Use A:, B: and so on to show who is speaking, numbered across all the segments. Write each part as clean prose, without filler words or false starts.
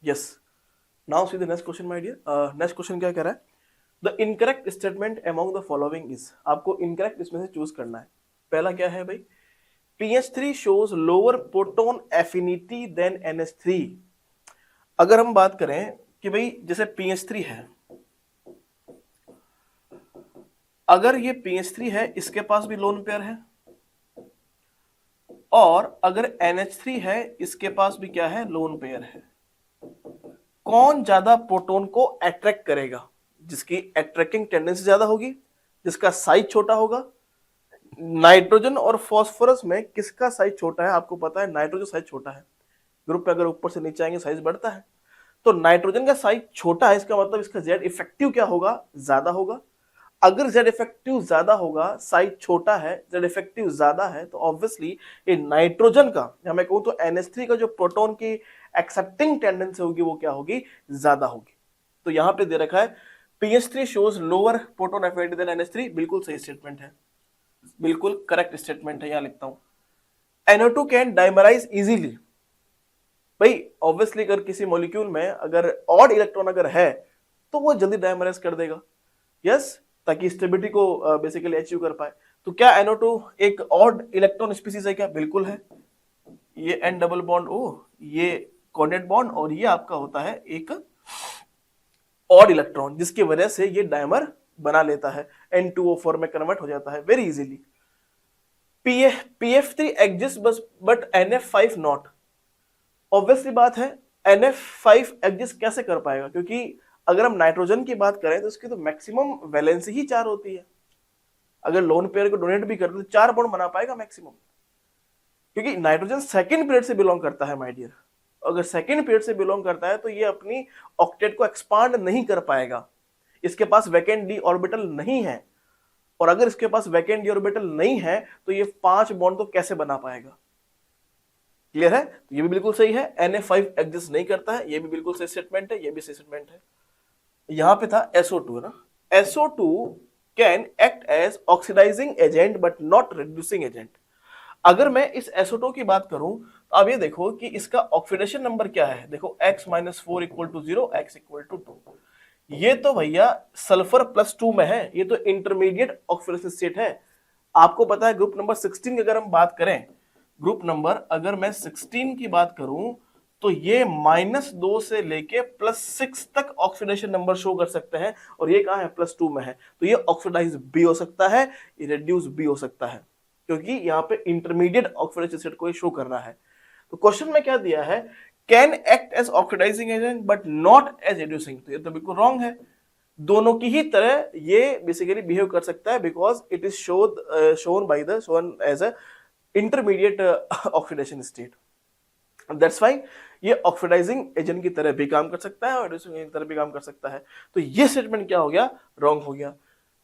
A: Yes, now see the next question my dear. Next question क्या कह रहा है? The incorrect statement among the following is, आपको incorrect इसमें से चूज करना है। पहला क्या है भाई? PH3 shows lower proton affinity than NH3। अगर हम बात करें कि भाई जैसे PH3 है, अगर ये PH3 है, इसके पास भी लोन पेयर है, और अगर NH3 है, इसके पास भी क्या है? लोन पेयर है। कौन ज्यादा प्रोटॉन को अट्रैक्ट करेगा? जिसकी अट्रैक्टिंग टेंडेंसी ज्यादा होगी, जिसका साइज छोटा होगा। नाइट्रोजन और फास्फोरस में किसका साइज छोटा है? आपको पता है नाइट्रोजन साइज छोटा है, ग्रुप पे अगर ऊपर से नीचे आएंगे साइज बढ़ता है, तो नाइट्रोजन का साइज छोटा है, इसका मतलब इसका जेड इफेक्टिव क्या होगा? ज्यादा होगा। अगर जेड इफेक्टिव ज्यादा होगा, साइज छोटा है, जेड इफेक्टिव ज्यादा है, तो ऑब्वियसली ये नाइट्रोजन का, या मैं कहूं तो NH3 का जो प्रोटॉन की एक्सेप्टिंग टेंडेंसी होगी वो क्या होगी? ज्यादा होगी। तो यहां पे दे रखा है PH3 shows lower proton affinity than NH3। बिल्कुल सही स्टेटमेंट है, बिल्कुल करेक्ट स्टेटमेंट है। यहां लिखता हूं NO2 कैन डाइमराइज इजीली। भाई ऑब्वियसली अगर किसी मॉलिक्यूल में अगर ऑड इलेक्ट्रॉन अगर है तो वो जल्दी डाइमराइज कर देगा, यस, ताकि स्टेबिलिटी को बेसिकली अचीव कर पाए। तो क्या NO2 एक ऑड इलेक्ट्रॉन स्पीसीज है क्या? बिल्कुल है। ये N डबल बॉन्ड O, ये कोऑर्डिनेट बॉन्ड, और ये आपका होता है एक ऑड इलेक्ट्रॉन, जिसकी वजह से ये डायमर बना लेता है, N2O4 में कन्वर्ट हो जाता है very easily. PF3 exist but NF5 not. Obviously बात है NF5 एग्जिस्ट कैसे कर पाएगा? क्योंकि अगर हम नाइट्रोजन की बात करें तो इसकी तो मैक्सिमम वैलेंसी ही 4 होती है। अगर लोन पेयर को डोनेट भी कर दो तो 4 बॉन्ड बना पाएगा मैक्सिमम, क्योंकि नाइट्रोजन सेकंड पीरियड से बिलोंग करता है माय डियर। अगर सेकंड पीरियड से बिलोंग करता है तो ये अपनी ऑक्टेट को एक्सपांड नहीं कर पाएगा, इसके पास वैकेंट डी ऑर्बिटल नहीं है, और अगर इसके पास वैकेंट डी ऑर्बिटल नहीं है तो ये 5 बॉन्ड तो कैसे बना पाएगा? क्लियर है? तो ये भी बिल्कुल सही है, NF5 एग्जिस्ट नहीं करता है, ये भी बिल्कुल सही स्टेटमेंट है, ये भी सही स्टेटमेंट है। यहां पे था SO2 है ना, SO2 can act as oxidising agent but not reducing agent. अगर मैं इस SO2 की बात करूं तो अब ये देखो कि इसका ऑक्सीडेशन नंबर क्या है। देखो x-4 equal to 0, x equal to 2। ये तो भैया सल्फर +2 में है, ये तो इंटरमीडिएट ऑक्सीडेशन स्टेट है। आपको पता है ग्रुप नंबर 16 की अगर हम बात करें, ग्रुप नंबर अगर मैं 16 की बात करूं तो ये -2 से लेके +6 तक ऑक्सीडेशन नंबर शो कर सकते हैं, और ये कहां है? +2 में है। तो ये ऑक्सीडाइज भी हो सकता है, ये रिड्यूस भी हो सकता है, क्योंकि यहाँ पे इंटरमीडिएट ऑक्सीडेशन स्टेट को शो कर रहा है। तो क्वेश्चन में क्या दिया है? Can act as oxidising agent but not as reducing. तो ये तो बिल्कुल रॉन्ग है, दोनों की ही तरह ये बेसिकली बिहेव कर सकता है, because it is shown as a intermediate oxidation state. That's why ये ऑक्सीडाइजिंग एजेंट की तरह भी काम कर सकता है और रिड्यूसिंग एजेंट की तरह भी काम कर सकता है। तो ये स्टेटमेंट क्या हो गया? रॉन्ग हो गया।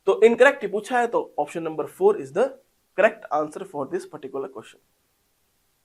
A: तो इनकरेक्ट पूछा है, तो option number 4 is the correct answer for this particular question.